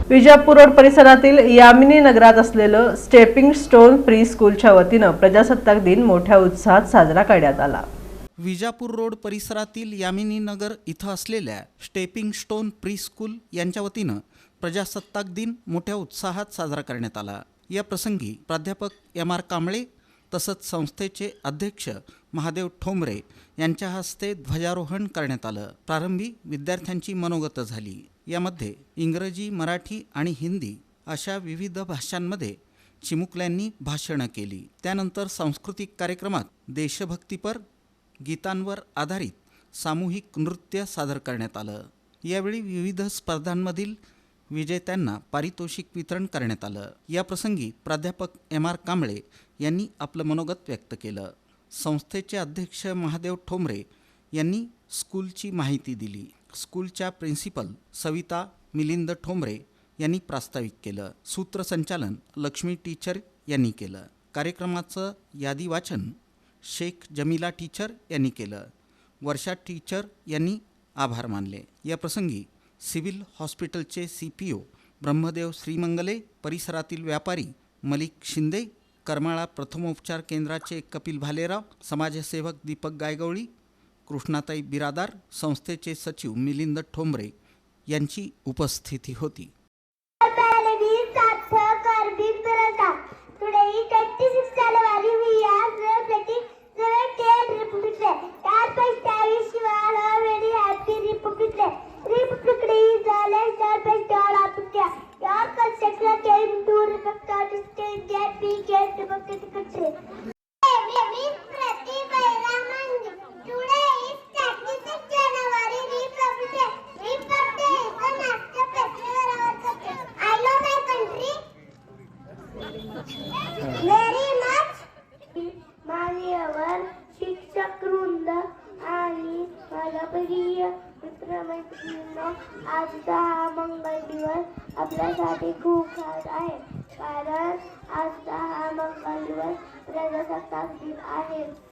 Vijapur road परिसरातील यामिनी नगरात असलेलं स्टेपिंग स्टोन प्री स्कूलच्या वतीनं प्रजासत्ताक दिन मोठ्या उत्साहात साजरा करण्यात आला। विजापूर रोड परिसरातील यामिनी नगर इथं असलेल्या स्टेपिंग स्टोन प्री स्कूल यांच्या वतीनं प्रजासत्ताक दिन मोठ्या उत्साहात साजरा करण्यात आला। या प्रसंगी प्राध्यापक एम.आर. कांबळे तसंच संस्थेचे अध्यक्ष महादेव ठोंबरे यांच्या हस्ते ध्वजारोहण करण्यात आलं। प्रारंभी विद्यार्थ्यांची मनोगत झाली। यामध्ये इंग्रजी, मराठी आणि हिंदी अशा विविध भाषांमध्ये चिमुकल्यांनी भाषणं केली। त्यानंतर सांस्कृतिक कार्यक्रमात देशभक्तीपर गीतांवर आधारित सामूहिक नृत्य सादर करण्यात आलं। यावेळी विविध स्पर्धांमधील विजेत्यांना पारितोषिक वितरण करण्यात आलं। या प्रसंगी प्राध्यापक एम.आर. कांबळे यांनी आपलं मनोगत व्यक्त केलं। संस्थेचे अध्यक्ष महादेव ठोंबरे यांनी स्कूलची माहिती दिली। स्कूलच्या प्रिन्सिपल सविता मिलिंद ठोंबरे यांनी प्रास्ताविक केलं। सूत्रसंचालन लक्ष्मी टीचर यांनी केलं। कार्यक्रमाचं यादी वाचन शेख जमीला टीचर यांनी केलं। वर्षा टीचर यांनी आभार मानले। या प्रसंगी सिव्हिल हॉस्पिटलचे CPO ब्रह्मदेव श्रीमंगले, परिसरातील व्यापारी मलिक शिंदे, करमाळा प्रथमोपचार केंद्राचे कपिल भालेराव, समाजसेवक दीपक गायगवळी, कृष्णाताई बिरादार, संस्थेचे सचिव मिलिंद ठोंबरे यांची उपस्थिती होती। मान्यवर शिक्षक वृंद आणि माझ्या प्रिय मित्रमैत्रिणींनो, आजचा हा मंगल दिवस आपल्यासाठी खूप खास आहे, कारण आजचा हा मंगल दिवस प्रजासत्ताक दिन आहे।